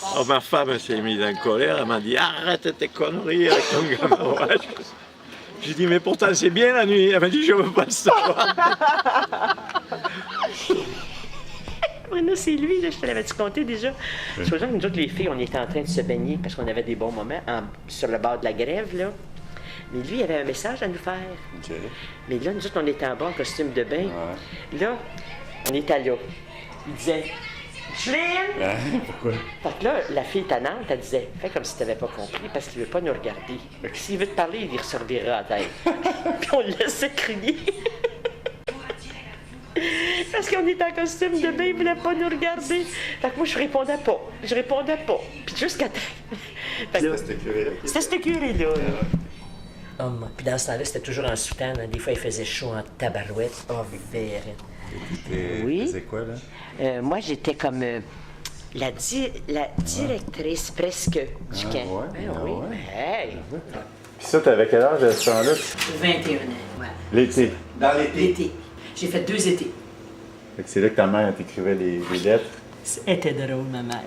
Oh, ma femme s'est mise en colère, elle m'a dit arrête tes conneries avec ton Gamma. J'ai dit mais pourtant c'est bien la nuit. Elle m'a dit je veux pas le savoir. Oui, non, c'est lui, là, je te l'avais-tu compté déjà. Oui. C'est que nous autres, les filles, on était en train de se baigner parce qu'on avait des bons moments sur le bord de la grève, là. Mais lui, il avait un message à nous faire. Okay. Mais là, nous autres, on était en bas en costume de bain. Ouais. Là, on était là. Il disait Micheline! Pourquoi? Fait que là, la fille tannante, elle disait fais comme si tu n'avais pas compris parce qu'il veut pas nous regarder. S'il veut te parler, il resservira la tête. Puis on le laissait crier. Parce qu'on était en costume de bain, il voulait pas nous regarder. Fait que moi, je répondais pas. Puis jusqu'à temps. C'était cette curée-là. C'était cette curée-là. Puis dans ce temps-là, c'était toujours en soutane. Hein. Des fois, il faisait chaud en tabarouette. Oh, verre. Oui. Tu faisais quoi, là? Moi, j'étais comme la directrice presque du camp. Oui. Hey. Puis ça, t'avais quel âge à ce temps-là? 21 ans, ouais. L'été? Dans l'été? L'été. J'ai fait 2 étés. Fait que c'est là que ta mère t'écrivait les lettres? C'était drôle, ma mère.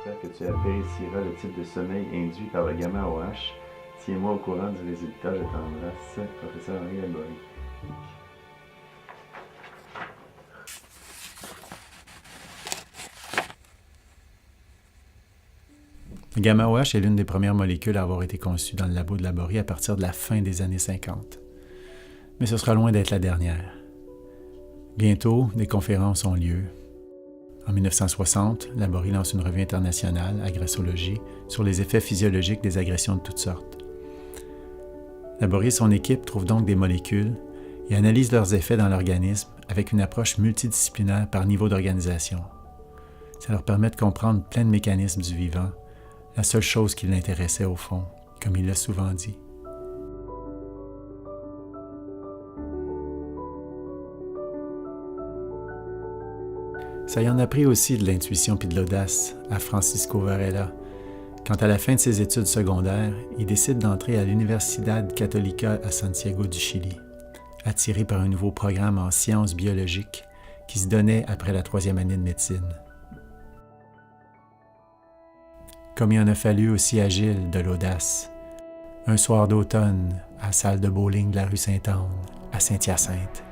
J'espère que tu apprécieras le type de sommeil induit par le gamma OH. Tiens-moi au courant du résultat. Je t'embrasse, professeur Henri Laborie. Le gamma-OH est l'une des premières molécules à avoir été conçue dans le labo de Laborie à partir de la fin des années 50. Mais ce sera loin d'être la dernière. Bientôt, des conférences ont lieu. En 1960, Laborie lance une revue internationale, Agressologie, sur les effets physiologiques des agressions de toutes sortes. Laborie et son équipe trouvent donc des molécules et analysent leurs effets dans l'organisme avec une approche multidisciplinaire par niveau d'organisation. Ça leur permet de comprendre plein de mécanismes du vivant, la seule chose qui l'intéressait au fond, comme il l'a souvent dit. Ça y en a pris aussi de l'intuition puis de l'audace à Francisco Varela, quand à la fin de ses études secondaires, il décide d'entrer à l'Universidad Católica à Santiago du Chili, attiré par un nouveau programme en sciences biologiques qui se donnait après la 3e année de médecine. Comme il en a fallu aussi à Gilles de l'audace. Un soir d'automne, à la salle de bowling de la rue Sainte-Anne, à Saint-Hyacinthe.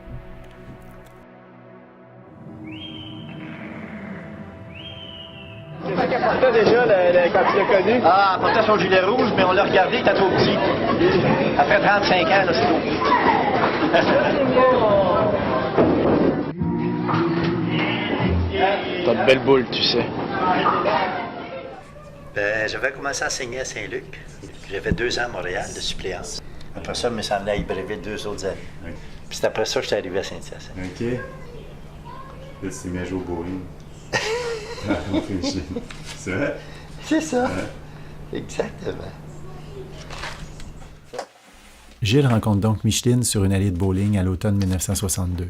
C'est ça qu'elle portait déjà quand tu l'as connu? Ah, elle portait son gilet rouge, mais on l'a regardé, il était trop petit. Après 35 ans, là, c'est trop petit. T'as de belles boules, tu sais. J'avais commencé à enseigner à Saint-Luc. J'ai fait 2 ans à Montréal de suppléance. Après ça, je me suis emmené à Ibreville 2 autres années. Oui. Puis c'est après ça que je suis arrivé à Saint-Hyacinthe. OK. Là, tu t'es mis à jouer au bowling. C'est vrai? C'est ça. Ouais. Exactement. Gilles rencontre donc Micheline sur une allée de bowling à l'automne 1962.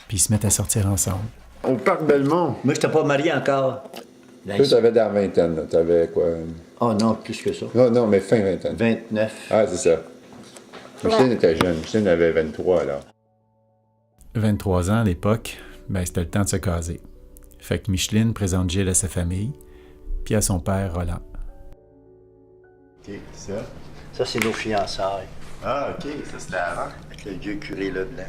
Puis ils se mettent à sortir ensemble. Au Parc Belmont? Moi, je n'étais pas marié encore. Toi, tu avais dans la vingtaine, là. Tu avais quoi? Oh non, plus que ça. Non, mais fin vingtaine. 29. Ah, c'est ça. Micheline était jeune. Micheline avait 23, alors. 23 ans à l'époque, c'était le temps de se caser. Fait que Micheline présente Gilles à sa famille, puis à son père, Roland. OK, ça? Ça, c'est nos fiançailles. Ah, OK, ça c'était avant. Avec le vieux curé là blanc.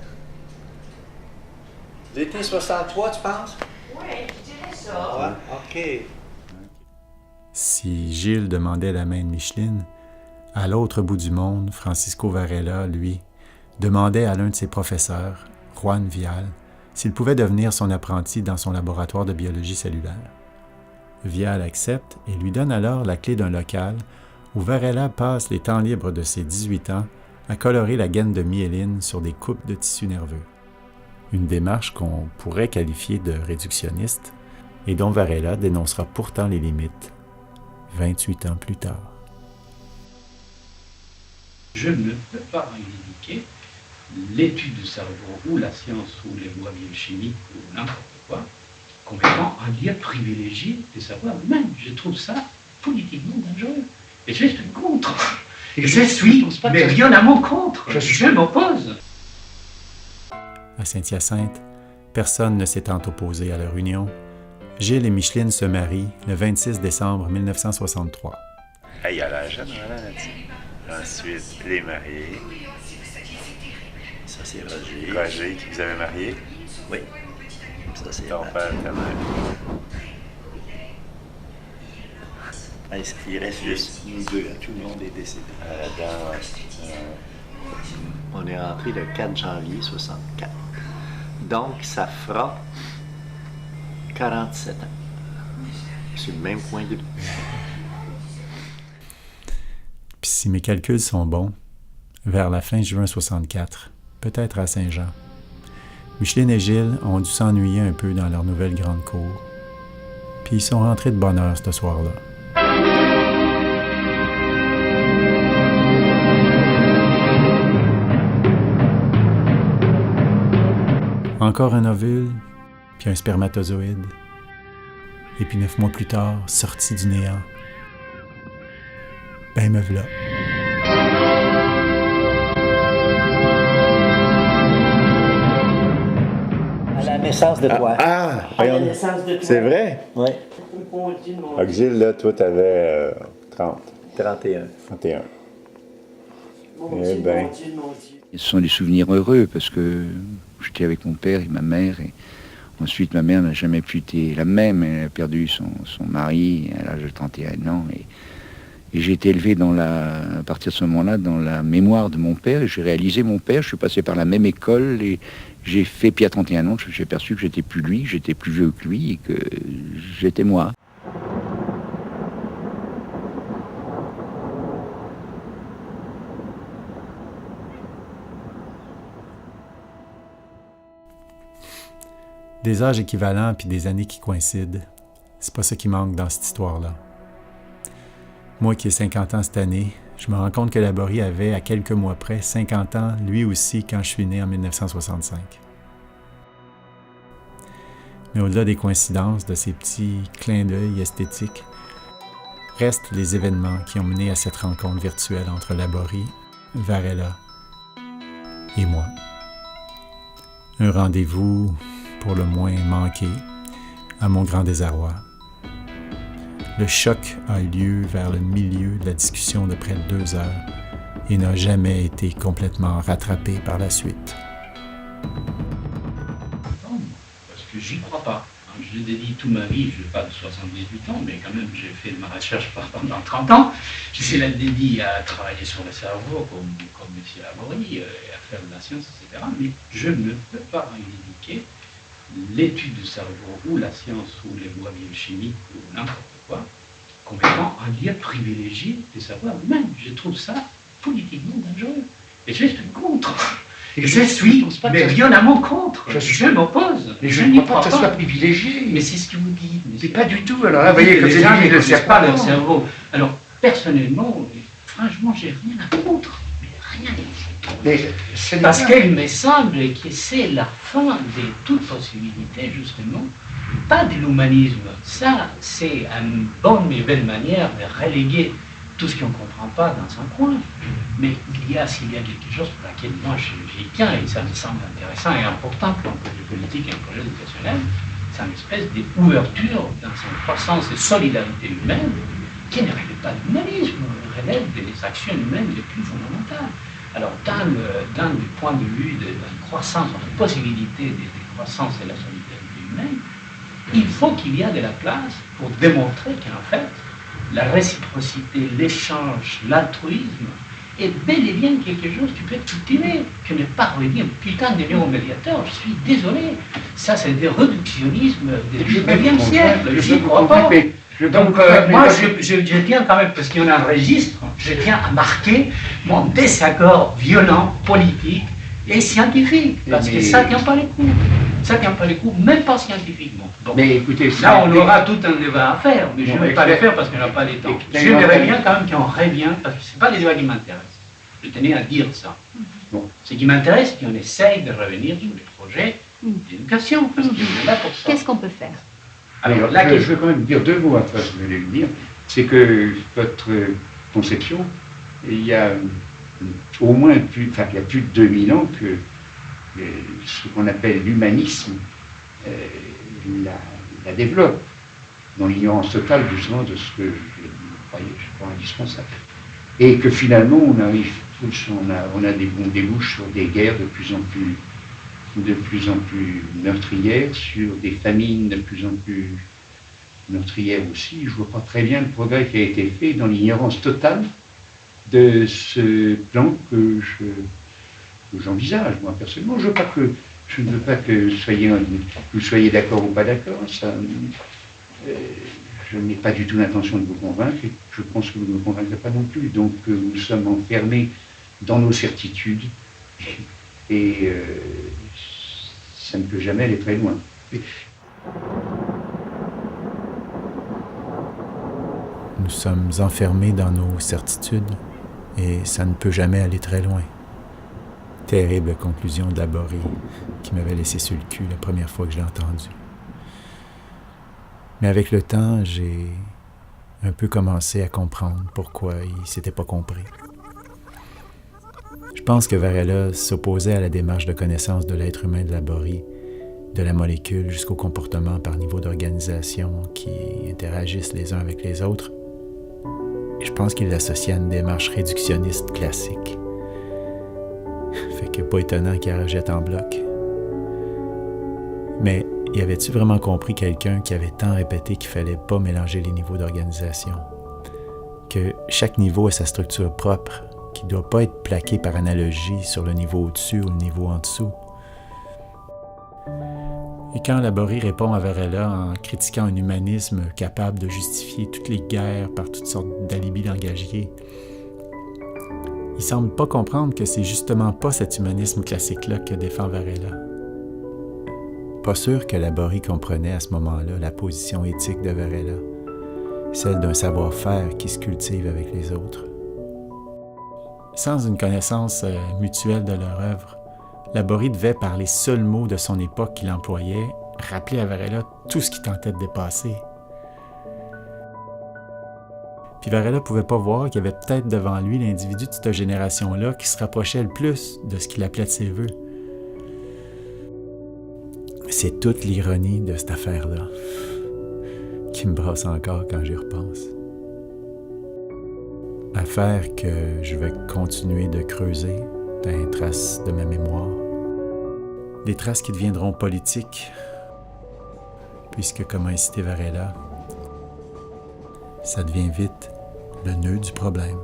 L'été 63, tu penses? Oui, je dirais ça. Ouais, OK. Si Gilles demandait la main de Micheline, à l'autre bout du monde, Francisco Varela, lui, demandait à l'un de ses professeurs, Juan Vial, s'il pouvait devenir son apprenti dans son laboratoire de biologie cellulaire. Vial accepte et lui donne alors la clé d'un local où Varela passe les temps libres de ses 18 ans à colorer la gaine de myéline sur des coupes de tissu nerveux. Une démarche qu'on pourrait qualifier de réductionniste et dont Varela dénoncera pourtant les limites 28 ans plus tard. Je ne peux pas indiquer l'étude du cerveau ou la science ou les lois biochimiques ou n'importe quoi comme étant un lien privilégié des savoirs humains. Je trouve ça politiquement dangereux. Et je suis contre. Je suis, mais rien à mon contre. Je m'oppose. À Saint-Hyacinthe, personne ne s'étant opposé à leur union, Gilles et Micheline se marient le 26 décembre 1963. Il y a la jeune là. Ensuite, les mariés. Ça, c'est Roger. Roger, qui vous avez marié. Oui. Ça, c'est Ton père, ta mère. Il reste juste nous deux. Tout le monde est décédé. On est rentré le 4 janvier 64. Donc, ça fera 47 ans. C'est le même point de vue. Puis si mes calculs sont bons, vers la fin juin 64, peut-être à Saint-Jean, Micheline et Gilles ont dû s'ennuyer un peu dans leur nouvelle grande cour. Puis ils sont rentrés de bonne heure ce soir-là. Encore un ovule, puis un spermatozoïde. Et puis 9 mois plus tard, sorti du néant. Ben me v'là. À la naissance de toi. Ah! À la naissance de toi. C'est vrai? Oui. Mon Dieu, mon Donc, Gilles, là, toi, t'avais 30. 31. 31. Mon Eh Dieu, ben. mon Dieu, mon Dieu. Ce sont des souvenirs heureux parce que j'étais avec mon père et ma mère. Et ensuite, ma mère n'a jamais pu être la même. Elle a perdu son mari à l'âge de 31 ans. Et j'ai été élevé à partir de ce moment-là dans la mémoire de mon père. Et j'ai réalisé mon père. Je suis passé par la même école et j'ai fait, puis à 31 ans, j'ai perçu que j'étais plus lui, j'étais plus vieux que lui et que j'étais moi. Des âges équivalents puis des années qui coïncident, c'est pas ça qui manque dans cette histoire-là. Moi qui ai 50 ans cette année, je me rends compte que Laborie avait, à quelques mois près, 50 ans, lui aussi, quand je suis né en 1965. Mais au-delà des coïncidences, de ces petits clins d'œil esthétiques, restent les événements qui ont mené à cette rencontre virtuelle entre Laborie, Varela et moi. Un rendez-vous pour le moins manqué, à mon grand désarroi. Le choc a eu lieu vers le milieu de la discussion de près de 2 heures et n'a jamais été complètement rattrapé par la suite. Parce que j'y crois pas. Je l'ai dédié toute ma vie, je n'ai pas de 78 ans, mais quand même j'ai fait de ma recherche pendant 30 ans. Je la dédie à travailler sur le cerveau comme M. Laborie, à faire de la science, etc. Mais je ne peux pas réindiquer l'étude du cerveau ou la science ou les lois biochimiques ou n'importe quoi comme étant un lien privilégié des savoirs humains. Je trouve ça politiquement dangereux. Et je suis contre. Je suis, mais rien à mon contre. Je m'oppose. Mais je ne crois pas que ce soit privilégié. Mais c'est ce que vous dites. C'est pas du tout. Alors là, vous voyez, comme les gens ne le connaissent pas leur cerveau. Alors, personnellement, franchement, j'ai rien à contre. Mais rien. Parce qu'il me semble que c'est la fin de toute possibilité, justement, pas de l'humanisme. Ça, c'est une bonne et belle manière de reléguer tout ce qu'on ne comprend pas dans un coin. Mais s'il y a quelque chose pour laquelle moi j'y tiens, et ça me semble intéressant et important pour un projet politique et un projet éducationnel, c'est une espèce d'ouverture dans une croissance et solidarité humaine qui ne relève pas de l'humanisme, relève des actions humaines les plus fondamentales. Alors, dans le point de vue de la croissance, de la possibilité de croissance et la solidarité humaine, il faut qu'il y ait de la place pour démontrer qu'en fait, la réciprocité, l'échange, l'altruisme est bel et bien quelque chose qui peut être cultivé, que ne pas revenir putain de neuromédiateur. Je suis désolé. Ça, c'est des réductionnismes du 19e siècle. Je n'y crois pas. Donc, moi, je tiens quand même, parce qu'il y en a un registre, je tiens à marquer mon désaccord violent, politique et scientifique. Parce que ça ne tient pas les coups. Ça ne tient pas les coups, même pas scientifiquement. Bon. Mais écoutez, là, on aura tout un débat à faire, mais je ne vais pas le faire parce qu'on n'a pas le temps. J'aimerais bien quand même qu'on revienne, parce que ce n'est pas les débats qui m'intéressent. Je tenais à dire ça. Bon. Ce qui m'intéresse, c'est qu'on essaye de revenir sur les projets d'éducation, parce qu'on est là pour ça. Qu'est-ce qu'on peut faire? Alors là, je veux quand même dire 2 mots après ce que vous venez de dire. C'est que votre conception il y a au moins il y a plus de 2000 ans que ce qu'on appelle l'humanisme la développe, dans l'ignorance totale justement de ce que je crois indispensable. Et que finalement on a des bons débouches sur des guerres de plus en plus meurtrières, sur des famines de plus en plus meurtrières aussi. Je vois pas très bien le progrès qui a été fait dans l'ignorance totale de ce plan que j'envisage, moi personnellement. Je ne veux pas que vous soyez d'accord ou pas d'accord. Je n'ai pas du tout l'intention de vous convaincre, et je pense que vous ne me convaincrez pas non plus. Donc nous sommes enfermés dans nos certitudes, et ça ne peut jamais aller très loin. Nous sommes enfermés dans nos certitudes, et ça ne peut jamais aller très loin. Terrible conclusion de Laborie, qui m'avait laissé sur le cul la première fois que je l'ai entendu. Mais avec le temps, j'ai un peu commencé à comprendre pourquoi il ne s'était pas compris. Je pense que Varela s'opposait à la démarche de connaissance de l'être humain de Laborie, de la molécule jusqu'au comportement par niveau d'organisation qui interagissent les uns avec les autres. Et je pense qu'il l'associe à une démarche réductionniste classique. Fait que pas étonnant qu'il la rejette en bloc. Mais y avait-tu vraiment compris quelqu'un qui avait tant répété qu'il fallait pas mélanger les niveaux d'organisation? Que chaque niveau a sa structure propre, qui ne doit pas être plaquée par analogie sur le niveau au-dessus ou le niveau en dessous. Et quand Laborie répond à Varela en critiquant un humanisme capable de justifier toutes les guerres par toutes sortes d'alibis langagiers, il semble pas comprendre que c'est justement pas cet humanisme classique-là que défend Varela. Pas sûr que Laborie comprenait à ce moment-là la position éthique de Varela, celle d'un savoir-faire qui se cultive avec les autres. Sans une connaissance mutuelle de leur œuvre, Laborie devait, par les seuls mots de son époque qu'il employait, rappeler à Varela tout ce qu'il tentait de dépasser. Puis Varela pouvait pas voir qu'il y avait peut-être devant lui l'individu de cette génération-là qui se rapprochait le plus de ce qu'il appelait de ses vœux. C'est toute l'ironie de cette affaire-là qui me brasse encore quand j'y repense. Affaire que je vais continuer de creuser dans les traces de ma mémoire. Des traces qui deviendront politiques, puisque, comme a incité Varela, ça devient vite le nœud du problème.